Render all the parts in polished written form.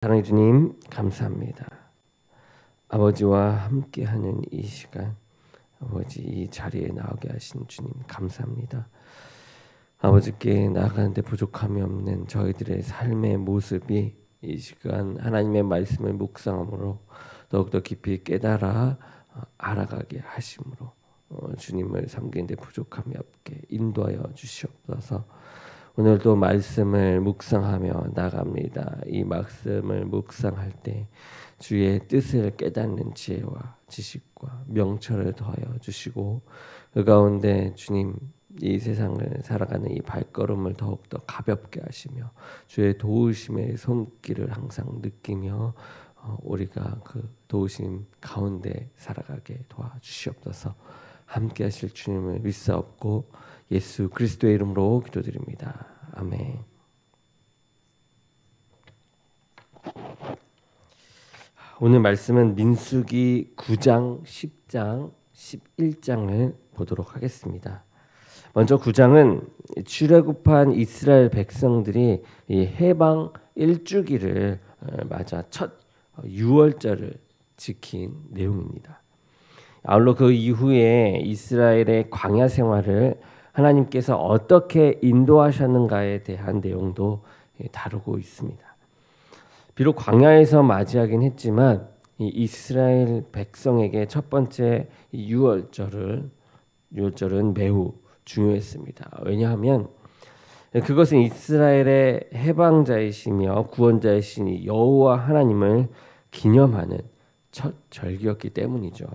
사랑해 주님 감사합니다. 아버지와 함께하는 이 시간, 아버지 이 자리에 나오게 하신 주님 감사합니다. 아버지께 나아가는데 부족함이 없는 저희들의 삶의 모습이 이 시간 하나님의 말씀을 묵상함으로 더욱더 깊이 깨달아 알아가게 하심으로 주님을 섬기는데 부족함이 없게 인도하여 주시옵소서. 오늘도 말씀을 묵상하며 나갑니다. 이 말씀을 묵상할 때 주의 뜻을 깨닫는 지혜와 지식과 명철을 더하여 주시고 그 가운데 주님 이 세상을 살아가는 이 발걸음을 더욱더 가볍게 하시며 주의 도우심의 손길을 항상 느끼며 우리가 그 도우심 가운데 살아가게 도와주시옵소서. 함께 하실 주님을 믿사옵고 예수 그리스도의 이름으로 기도드립니다. 아멘. 오늘 말씀은 민수기 9장, 10장, 11장을 보도록 하겠습니다. 먼저 9장은 출애굽한 이스라엘 백성들이 이 해방 1주기를 맞아 첫 유월절을 지킨 내용입니다. 아울러 그 이후에 이스라엘의 광야 생활을 하나님께서 어떻게 인도하셨는가에 대한 내용도 다루고 있습니다. 비록 광야에서 맞이하긴 했지만 이 이스라엘 백성에게 첫 번째 유월절은 매우 중요했습니다. 왜냐하면 그것은 이스라엘의 해방자이시며 구원자이신 여호와 하나님을 기념하는 첫 절기였기 때문이죠.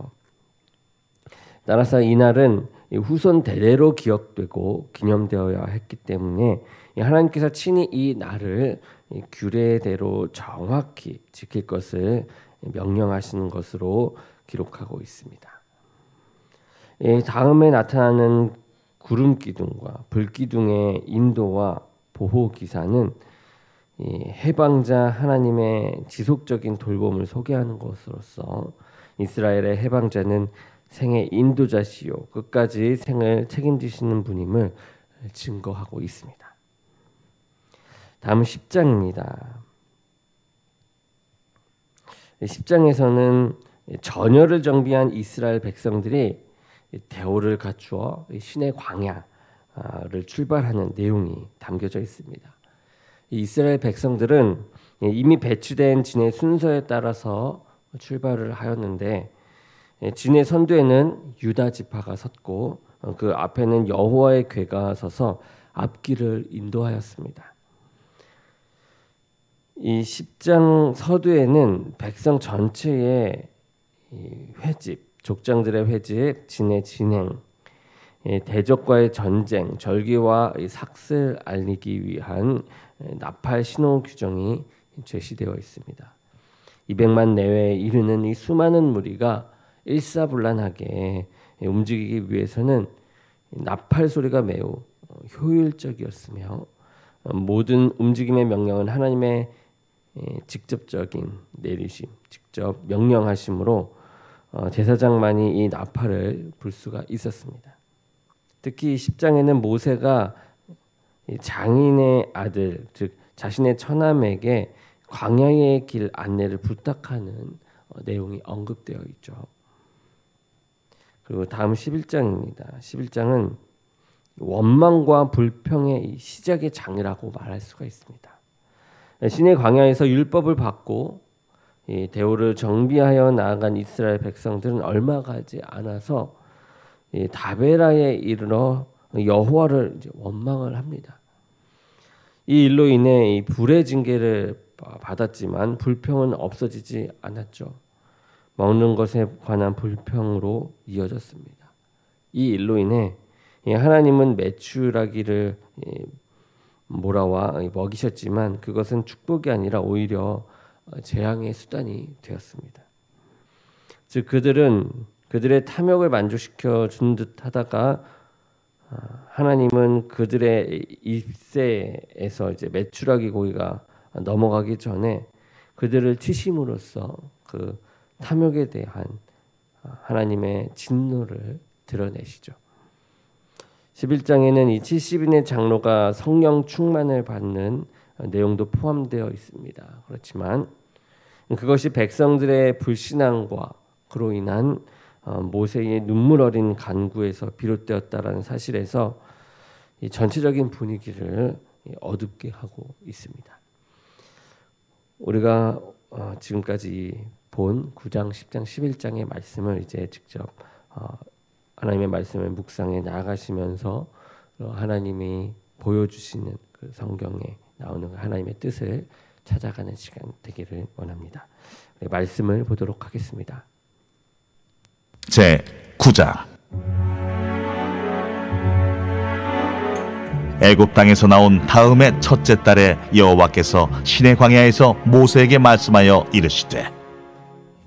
따라서 이날은 후손 대대로 기억되고 기념되어야 했기 때문에 하나님께서 친히 이 날을 규례대로 정확히 지킬 것을 명령하시는 것으로 기록하고 있습니다. 다음에 나타나는 구름 기둥과 불 기둥의 인도와 보호 기사는 해방자 하나님의 지속적인 돌봄을 소개하는 것으로서 이스라엘의 해방자는 생의 인도자시요 끝까지 생을 책임지시는 분임을 증거하고 있습니다. 다음 10장입니다. 10장에서는 전열을 정비한 이스라엘 백성들이 대오를 갖추어 신의 광야를 출발하는 내용이 담겨져 있습니다. 이스라엘 백성들은 이미 배치된 진의 순서에 따라서 출발을 하였는데 진의 선두에는 유다 지파가 섰고 그 앞에는 여호와의 궤가 서서 앞길을 인도하였습니다. 이 10장 서두에는 백성 전체의 회집, 족장들의 회집, 진의 진행, 대적과의 전쟁, 절기와 삭슬 알리기 위한 나팔 신호 규정이 제시되어 있습니다. 200만 내외에 이르는 이 수많은 무리가 일사불란하게 움직이기 위해서는 나팔 소리가 매우 효율적이었으며 모든 움직임의 명령은 하나님의 직접적인 내리심, 직접 명령하심으로 제사장만이 이 나팔을 불 수가 있었습니다. 특히 10장에는 모세가 장인의 아들, 즉 자신의 처남에게 광야의 길 안내를 부탁하는 내용이 언급되어 있죠. 그리고 다음 11장입니다. 11장은 원망과 불평의 시작의 장이라고 말할 수가 있습니다. 신의 광야에서 율법을 받고 대오를 정비하여 나아간 이스라엘 백성들은 얼마 가지 않아서 다베라에 이르러 여호와를 원망을 합니다. 이 일로 인해 불의 징계를 받았지만 불평은 없어지지 않았죠. 먹는 것에 관한 불평으로 이어졌습니다. 이 일로 인해 하나님은 메추라기를 몰아와 먹이셨지만 그것은 축복이 아니라 오히려 재앙의 수단이 되었습니다. 즉 그들은 그들의 탐욕을 만족시켜 준 듯하다가 하나님은 그들의 입새에서 이제 메추라기 고기가 넘어가기 전에 그들을 치심으로써 그 탐욕에 대한 하나님의 진노를 드러내시죠. 11장에는 이 70인의 장로가 성령 충만을 받는 내용도 포함되어 있습니다. 그렇지만 그것이 백성들의 불신앙과 그로 인한 모세의 눈물 어린 간구에서 비롯되었다라는 사실에서 이 전체적인 분위기를 어둡게 하고 있습니다. 우리가 지금까지 본 9장, 10장, 11장의 말씀을 이제 직접 하나님의 말씀을 묵상해 나아가시면서 하나님이 보여주시는 그 성경에 나오는 하나님의 뜻을 찾아가는 시간 되기를 원합니다. 말씀을 보도록 하겠습니다. 제 9장. 애굽 땅에서 나온 다음의 첫째 달에 여호와께서 시내 광야에서 모세에게 말씀하여 이르시되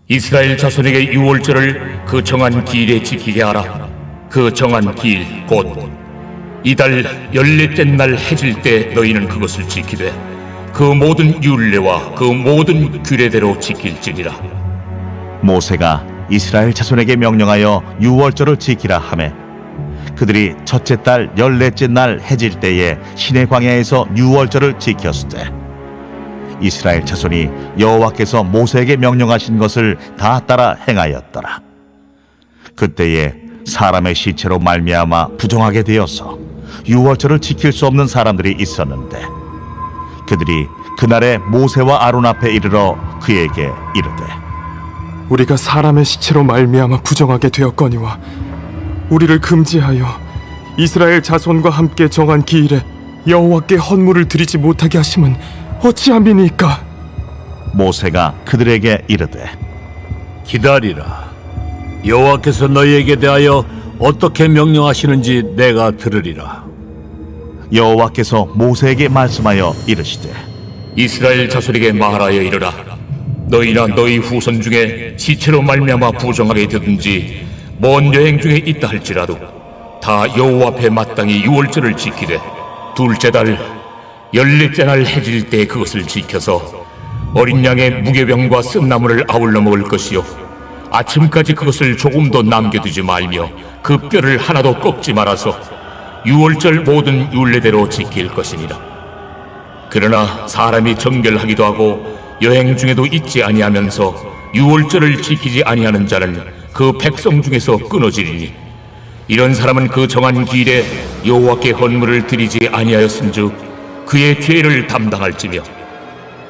이스라엘 자손에게 유월절을 그 정한 기일에 지키게 하라. 그 정한 기일 곧 이달 14째 날 해질 때 너희는 그것을 지키되 그 모든 율례와 그 모든 규례대로 지킬지니라. 모세가 이스라엘 자손에게 명령하여 유월절을 지키라 하매 그들이 첫째 달 14째 날 해질 때에 시내 광야에서 유월절을 지켰으되 이스라엘 자손이 여호와께서 모세에게 명령하신 것을 다 따라 행하였더라. 그때에 사람의 시체로 말미암아 부정하게 되어서 유월절을 지킬 수 없는 사람들이 있었는데 그들이 그날에 모세와 아론 앞에 이르러 그에게 이르되 우리가 사람의 시체로 말미암아 부정하게 되었거니와 우리를 금지하여 이스라엘 자손과 함께 정한 기일에 여호와께 헌물을 드리지 못하게 하심은 어찌함이니까? 모세가 그들에게 이르되 기다리라. 여호와께서 너희에게 대하여 어떻게 명령하시는지 내가 들으리라. 여호와께서 모세에게 말씀하여 이르시되 이스라엘 자손에게 말하여 이르라. 너희나 너희 후손 중에 시체로 말미암아 부정하게 되든지 먼 여행 중에 있다 할지라도 다 여호와 앞에 마땅히 유월절을 지키되 둘째 달 14째 날 해질 때 그것을 지켜서 어린 양의 무교병과 쓴나물을 아울러 먹을 것이요 아침까지 그것을 조금도 남겨두지 말며 그 뼈를 하나도 꺾지 말아서 유월절 모든 율례대로 지킬 것이니라. 그러나 사람이 정결하기도 하고 여행 중에도 잊지 아니하면서 유월절을 지키지 아니하는 자는 그 백성 중에서 끊어지리니 이런 사람은 그 정한 기일에 여호와께 헌물을 드리지 아니하였은즉 그의 죄를 담당할지며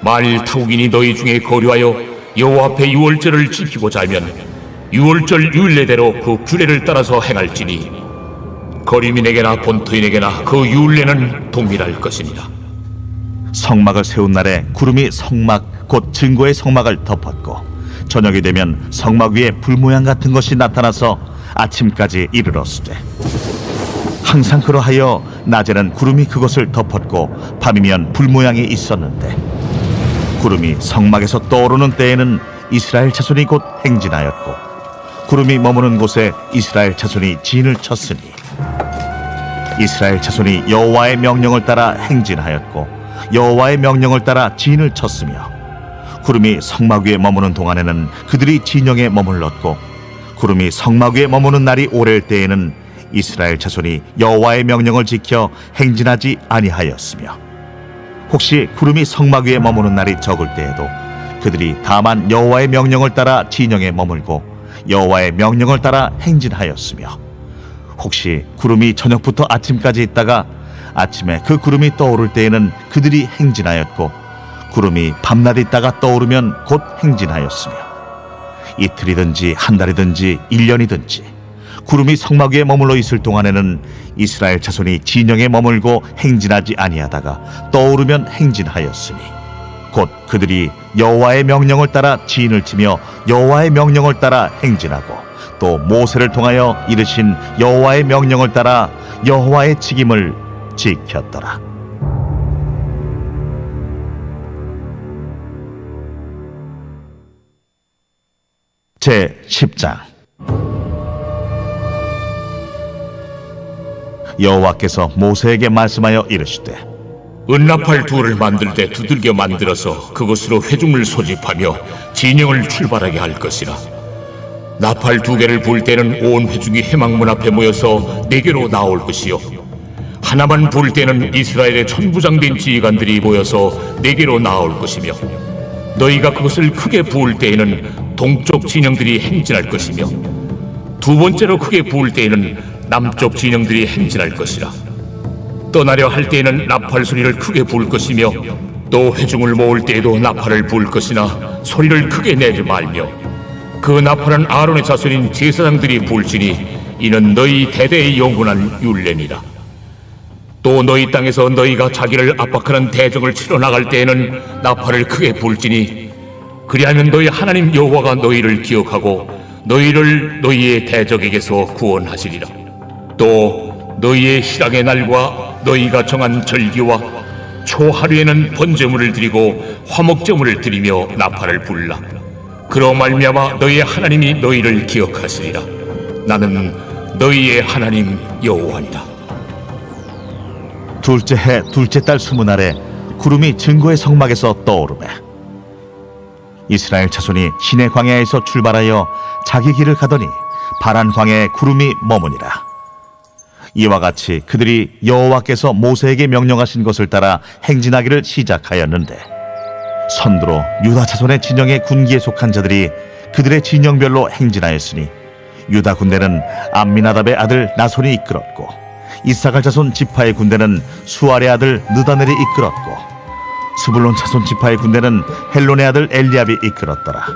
만일 타국인이 너희 중에 거류하여 여호와 앞에 유월절을 지키고자 하면 유월절 율례대로 그 규례를 따라서 행할지니 거류민에게나 본토인에게나 그 율례는 동일할 것이니라. 성막을 세운 날에 구름이 성막 곧 증거의 성막을 덮었고 저녁이 되면 성막 위에 불 모양 같은 것이 나타나서 아침까지 이르렀으되 항상 그러하여 낮에는 구름이 그것을 덮었고 밤이면 불 모양이 있었는데 구름이 성막에서 떠오르는 때에는 이스라엘 자손이 곧 행진하였고 구름이 머무는 곳에 이스라엘 자손이 진을 쳤으니 이스라엘 자손이 여호와의 명령을 따라 행진하였고 여호와의 명령을 따라 진을 쳤으며 구름이 성막 위에 머무는 동안에는 그들이 진영에 머물렀고 구름이 성막 위에 머무는 날이 오랠 때에는 이스라엘 자손이 여호와의 명령을 지켜 행진하지 아니하였으며 혹시 구름이 성막 위에 머무는 날이 적을 때에도 그들이 다만 여호와의 명령을 따라 진영에 머물고 여호와의 명령을 따라 행진하였으며 혹시 구름이 저녁부터 아침까지 있다가 아침에 그 구름이 떠오를 때에는 그들이 행진하였고 구름이 밤낮 있다가 떠오르면 곧 행진하였으며 이틀이든지 한 달이든지 1년이든지 구름이 성막 위에 머물러 있을 동안에는 이스라엘 자손이 진영에 머물고 행진하지 아니하다가 떠오르면 행진하였으니 곧 그들이 여호와의 명령을 따라 진을 치며 여호와의 명령을 따라 행진하고 또 모세를 통하여 이르신 여호와의 명령을 따라 여호와의 직임을 지켰더라. 제 10장. 여호와께서 모세에게 말씀하여 이르시되 은나팔 둘을 만들 때 두들겨 만들어서 그것으로 회중을 소집하며 진영을 출발하게 할 것이라. 나팔 2개를 불 때는 온 회중이 회막문 앞에 모여서 내게로 나올 것이요 하나만 부을 때는 이스라엘의 천부장된 지휘관들이 모여서 내게로 나아올 것이며 너희가 그것을 크게 부을 때에는 동쪽 진영들이 행진할 것이며 두 번째로 크게 부을 때에는 남쪽 진영들이 행진할 것이라. 떠나려 할 때에는 나팔 소리를 크게 부을 것이며 또 회중을 모을 때에도 나팔을 부을 것이나 소리를 크게 내지 말며 그 나팔은 아론의 자손인 제사장들이 부을지니 이는 너희 대대의 영원한 율례니라. 또 너희 땅에서 너희가 자기를 압박하는 대적을 치러 나갈 때에는 나팔을 크게 부을지니 그리하면 너희 하나님 여호와가 너희를 기억하고 너희를 너희의 대적에게서 구원하시리라. 또 너희의 희락의 날과 너희가 정한 절기와 초하루에는 번제물을 드리고 화목제물을 드리며 나팔을 불라. 그로 말미암아 너희의 하나님이 너희를 기억하시리라. 나는 너희의 하나님 여호와니라. 둘째 해 둘째 달 20날에 구름이 증거의 성막에서 떠오르매 이스라엘 자손이 시내 광야에서 출발하여 자기 길을 가더니 파란 광야에 구름이 머무니라. 이와 같이 그들이 여호와께서 모세에게 명령하신 것을 따라 행진하기를 시작하였는데 선두로 유다 자손의 진영의 군기에 속한 자들이 그들의 진영별로 행진하였으니 유다 군대는 암미나답의 아들 나손이 이끌었고 이사갈 자손 지파의 군대는 수알의 아들 느다넬이 이끌었고 스불론 자손 지파의 군대는 헬론의 아들 엘리압이 이끌었더라.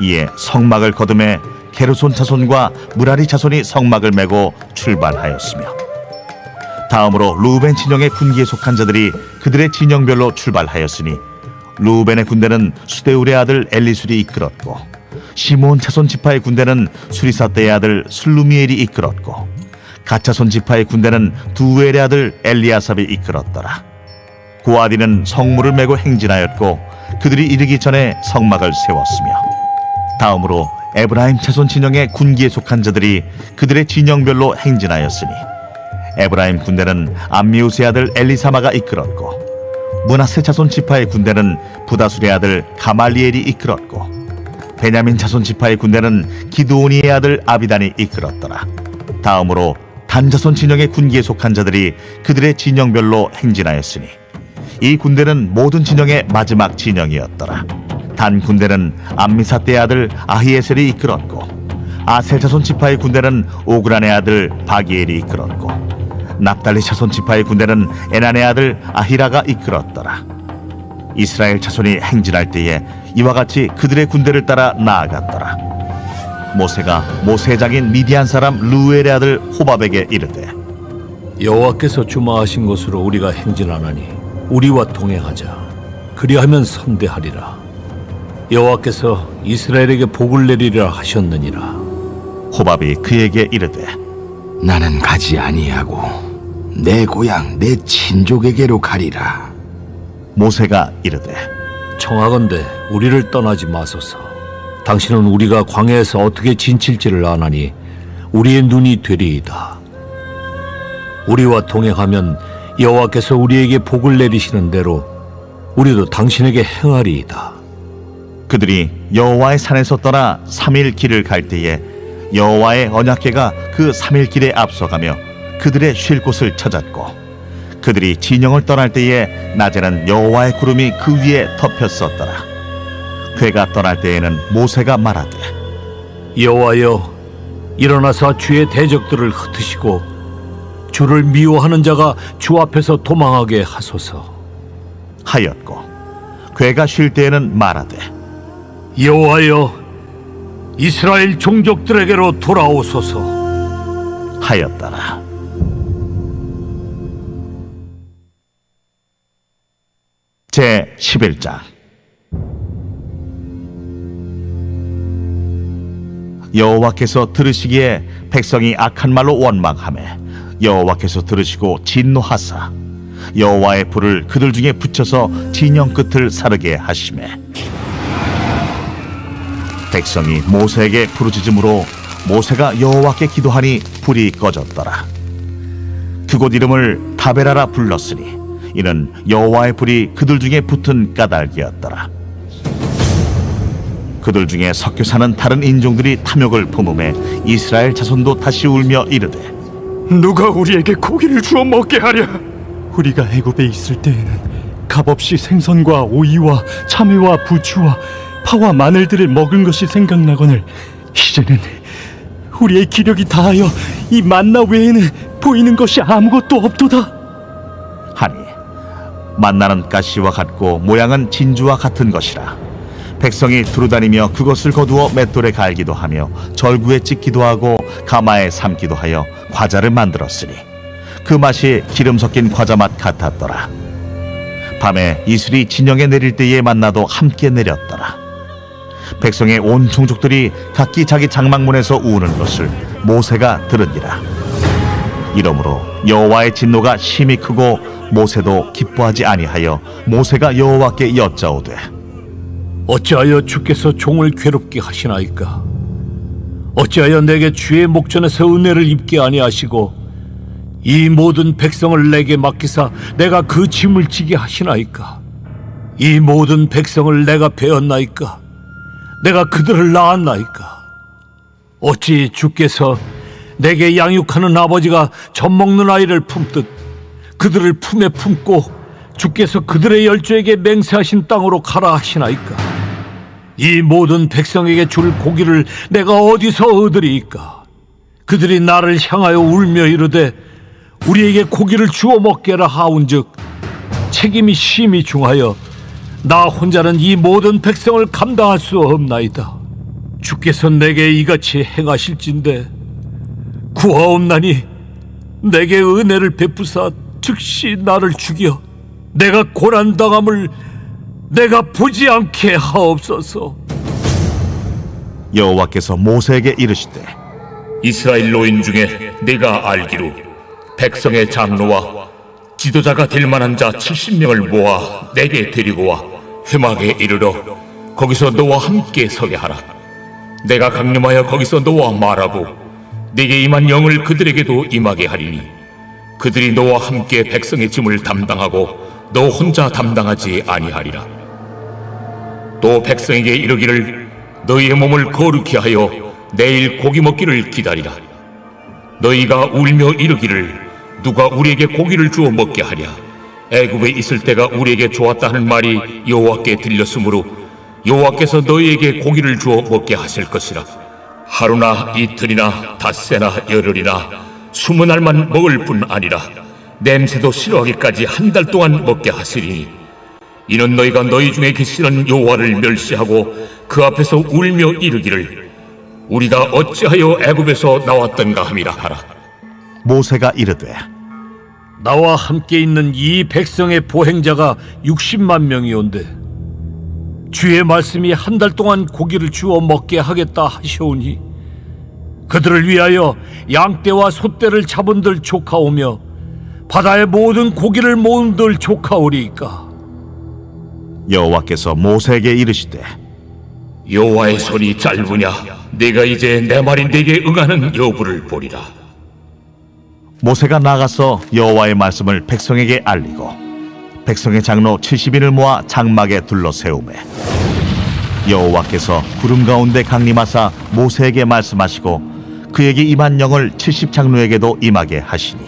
이에 성막을 거두매 게르손 자손과 무라리 자손이 성막을 메고 출발하였으며 다음으로 루벤 진영의 군기에 속한 자들이 그들의 진영별로 출발하였으니 루벤의 군대는 수데울의 아들 엘리술이 이끌었고 시므온 자손 지파의 군대는 수리사떼의 아들 슬루미엘이 이끌었고 갓 자손 지파의 군대는 두엘의 아들 엘리아삽이 이끌었더라. 고아디는 성물을 메고 행진하였고 그들이 이르기 전에 성막을 세웠으며 다음으로 에브라임 자손 진영의 군기에 속한 자들이 그들의 진영별로 행진하였으니 에브라임 군대는 암미우스의 아들 엘리사마가 이끌었고 므낫세 자손 지파의 군대는 부다술의 아들 가말리엘이 이끌었고 베냐민 자손 지파의 군대는 기드오니의 아들 아비단이 이끌었더라. 다음으로 단 자손 진영의 군기에 속한 자들이 그들의 진영별로 행진하였으니 이 군대는 모든 진영의 마지막 진영이었더라. 단 군대는 암미사떼의 아들 아히에셀이 이끌었고 아셀 자손 지파의 군대는 오그란의 아들 바기엘이 이끌었고 납달리 자손 지파의 군대는 에난의 아들 아히라가 이끌었더라. 이스라엘 자손이 행진할 때에 이와 같이 그들의 군대를 따라 나아갔더라. 모세가 모세의 장인 미디안 사람 루엘의 아들 호밥에게 이르되 여호와께서 주마하신 곳으로 우리가 행진하나니 우리와 동행하자. 그리하면 선대하리라. 여호와께서 이스라엘에게 복을 내리리라 하셨느니라. 호밥이 그에게 이르되 나는 가지 아니하고 내 고향 내 친족에게로 가리라. 모세가 이르되 청하건대 우리를 떠나지 마소서. 당신은 우리가 광야에서 어떻게 진칠지를 아나니 우리의 눈이 되리이다. 우리와 동행하면 여호와께서 우리에게 복을 내리시는 대로 우리도 당신에게 행하리이다. 그들이 여호와의 산에서 떠나 3일 길을 갈 때에 여호와의 언약궤가 그 3일 길에 앞서가며 그들의 쉴 곳을 찾았고 그들이 진영을 떠날 때에 낮에는 여호와의 구름이 그 위에 덮였었더라. 궤가 떠날 때에는 모세가 말하되 여호와여, 일어나사 주의 대적들을 흩으시고 주를 미워하는 자가 주 앞에서 도망하게 하소서 하였고 궤가 쉴 때에는 말하되 여호와여, 이스라엘 종족들에게로 돌아오소서 하였더라. 제 11장. 여호와께서 들으시기에 백성이 악한 말로 원망하매 여호와께서 들으시고 진노하사 여호와의 불을 그들 중에 붙여서 진영 끝을 사르게 하시매 백성이 모세에게 부르짖음으로 모세가 여호와께 기도하니 불이 꺼졌더라. 그곳 이름을 다베라라 불렀으니 이는 여호와의 불이 그들 중에 붙은 까닭이었더라. 그들 중에 섞여 사는 다른 인종들이 탐욕을 품음에 이스라엘 자손도 다시 울며 이르되 누가 우리에게 고기를 주어 먹게 하랴? 우리가 애굽에 있을 때에는 값없이 생선과 오이와 참외와 부추와 파와 마늘들을 먹은 것이 생각나거늘 이제는 우리의 기력이 다하여 이 만나 외에는 보이는 것이 아무것도 없도다. 하니 만나는 가시와 같고 모양은 진주와 같은 것이라. 백성이 두루다니며 그것을 거두어 맷돌에 갈기도 하며 절구에 찍기도 하고 가마에 삶기도 하여 과자를 만들었으니 그 맛이 기름 섞인 과자 맛 같았더라. 밤에 이슬이 진영에 내릴 때에 만나도 함께 내렸더라. 백성의 온 종족들이 각기 자기 장막문에서 우는 것을 모세가 들으니라. 이러므로 여호와의 진노가 심히 크고 모세도 기뻐하지 아니하여 모세가 여호와께 여짜오되 어찌하여 주께서 종을 괴롭게 하시나이까? 어찌하여 내게 주의 목전에서 은혜를 입게 아니하시고 이 모든 백성을 내게 맡기사 내가 그 짐을 지게 하시나이까? 이 모든 백성을 내가 베었나이까? 내가 그들을 낳았나이까? 어찌 주께서 내게 양육하는 아버지가 젖먹는 아이를 품듯 그들을 품에 품고 주께서 그들의 열조에게 맹세하신 땅으로 가라 하시나이까? 이 모든 백성에게 줄 고기를 내가 어디서 얻으리이까? 그들이 나를 향하여 울며 이르되 우리에게 고기를 주어 먹게라 하온즉 책임이 심히 중하여 나 혼자는 이 모든 백성을 감당할 수 없나이다. 주께서 내게 이같이 행하실진대 구하옵나니 내게 은혜를 베푸사 즉시 나를 죽여 내가 고난당함을 내가 보지 않게 하옵소서. 여호와께서 모세에게 이르시되 이스라엘 노인 중에 내가 알기로 백성의 장로와 지도자가 될 만한 자 70명을 모아 내게 데리고 와 회막에 이르러 거기서 너와 함께 서게 하라. 내가 강림하여 거기서 너와 말하고 네게 임한 영을 그들에게도 임하게 하리니 그들이 너와 함께 백성의 짐을 담당하고 너 혼자 담당하지 아니하리라. 또 백성에게 이르기를 너희의 몸을 거룩히 하여 내일 고기 먹기를 기다리라. 너희가 울며 이르기를 누가 우리에게 고기를 주어 먹게 하랴. 애굽에 있을 때가 우리에게 좋았다 하는 말이 여호와께 들렸으므로 여호와께서 너희에게 고기를 주어 먹게 하실 것이라. 하루나 이틀이나 닷새나 열흘이나 20날만 먹을 뿐 아니라 냄새도 싫어하기까지 한 달 동안 먹게 하시리니 이는 너희가 너희 중에 계시는 여호와를 멸시하고 그 앞에서 울며 이르기를 우리가 어찌하여 애굽에서 나왔던가 함이라 하라. 모세가 이르되 나와 함께 있는 이 백성의 보행자가 60만 명이온데 주의 말씀이 한 달 동안 고기를 주어 먹게 하겠다 하시오니 그들을 위하여 양떼와 소떼를 잡은들 조카오며 바다의 모든 고기를 모은들 조카오리이까. 여호와께서 모세에게 이르시되 여호와의 손이 짧으냐 네가 이제 내 말이 네게 응하는 여부를 보리라. 모세가 나가서 여호와의 말씀을 백성에게 알리고 백성의 장로 70인을 모아 장막에 둘러 세우매 여호와께서 구름 가운데 강림하사 모세에게 말씀하시고 그에게 임한 영을 70장로에게도 임하게 하시니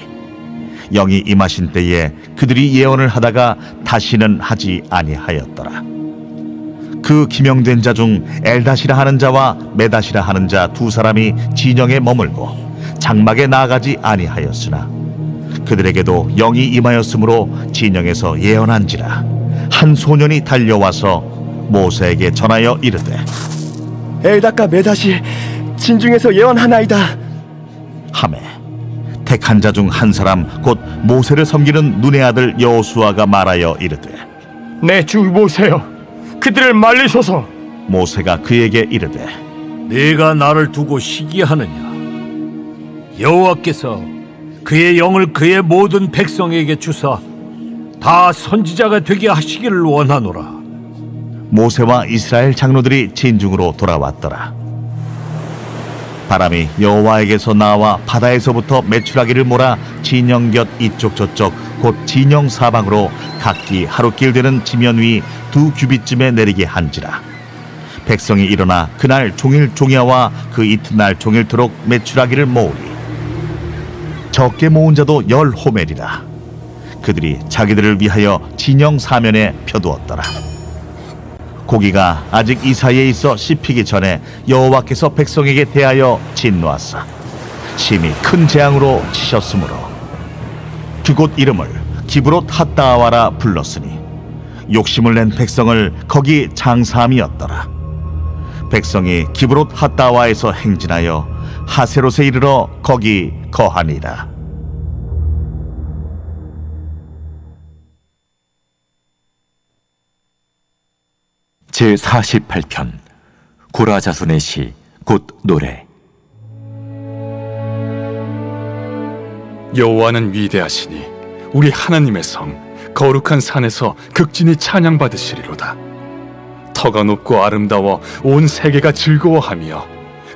영이 임하신 때에 그들이 예언을 하다가 다시는 하지 아니하였더라. 그 기명된 자 중 엘다시라 하는 자와 메다시라 하는 자 두 사람이 진영에 머물고 장막에 나아가지 아니하였으나 그들에게도 영이 임하였으므로 진영에서 예언한지라. 한 소년이 달려와서 모세에게 전하여 이르되 엘다가 메다시 진중에서 예언하나이다 하매 택한 자 중 한 사람 곧 모세를 섬기는 눈의 아들 여호수아가 말하여 이르되 내 주 모세여, 그들을 말리소서. 모세가 그에게 이르되 네가 나를 두고 시기하느냐? 여호와께서 그의 영을 그의 모든 백성에게 주사 다 선지자가 되게 하시기를 원하노라. 모세와 이스라엘 장로들이 진중으로 돌아왔더라. 바람이 여호와에게서 나와 바다에서부터 메추라기를 몰아 진영 곁 이쪽 저쪽 곧 진영 사방으로 각기 하루길 되는 지면 위 2규빗쯤에 내리게 한지라. 백성이 일어나 그날 종일 종야와 그 이튿날 종일토록 메추라기를 모으리. 적게 모은 자도 10호멜이라. 그들이 자기들을 위하여 진영 사면에 펴두었더라. 고기가 아직 이 사이에 있어 씹히기 전에 여호와께서 백성에게 대하여 진노하사 심히 큰 재앙으로 치셨으므로 그곳 이름을 기브롯 핫다아와라 불렀으니 욕심을 낸 백성을 거기 장사함이었더라. 백성이 기브롯 핫다아와에서 행진하여 하세롯에 이르러 거기 거하니라. 제48편 고라 자손의 시 곧 노래. 여호와는 위대하시니 우리 하나님의 성 거룩한 산에서 극진히 찬양받으시리로다. 터가 높고 아름다워 온 세계가 즐거워하며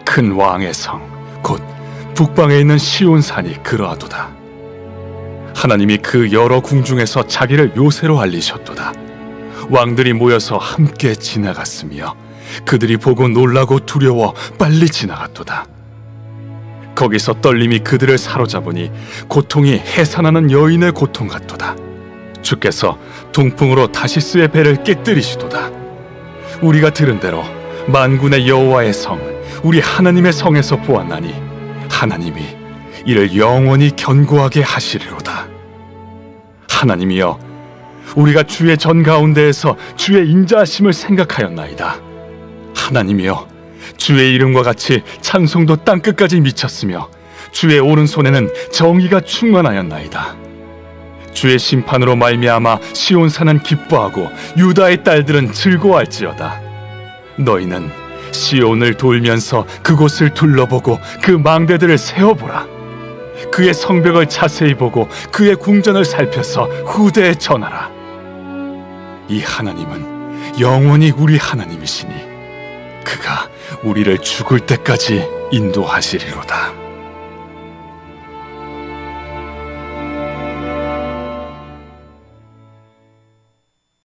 큰 왕의 성 곧 북방에 있는 시온산이 그러하도다. 하나님이 그 여러 궁중에서 자기를 요새로 알리셨도다. 왕들이 모여서 함께 지나갔으며 그들이 보고 놀라고 두려워 빨리 지나갔도다. 거기서 떨림이 그들을 사로잡으니 고통이 해산하는 여인의 고통 같도다. 주께서 동풍으로 다시스의 배를 깨뜨리시도다. 우리가 들은 대로 만군의 여호와의 성 우리 하나님의 성에서 보았나니 하나님이 이를 영원히 견고하게 하시리로다. 하나님이여, 우리가 주의 전 가운데에서 주의 인자하심을 생각하였나이다. 하나님이여, 주의 이름과 같이 찬송도 땅끝까지 미쳤으며 주의 오른손에는 정의가 충만하였나이다. 주의 심판으로 말미암아 시온산은 기뻐하고 유다의 딸들은 즐거워할지어다. 너희는 시온을 돌면서 그곳을 둘러보고 그 망대들을 세어보라. 그의 성벽을 자세히 보고 그의 궁전을 살펴서 후대에 전하라. 이 하나님은 영원히 우리 하나님이시니 그가 우리를 죽을 때까지 인도하시리로다.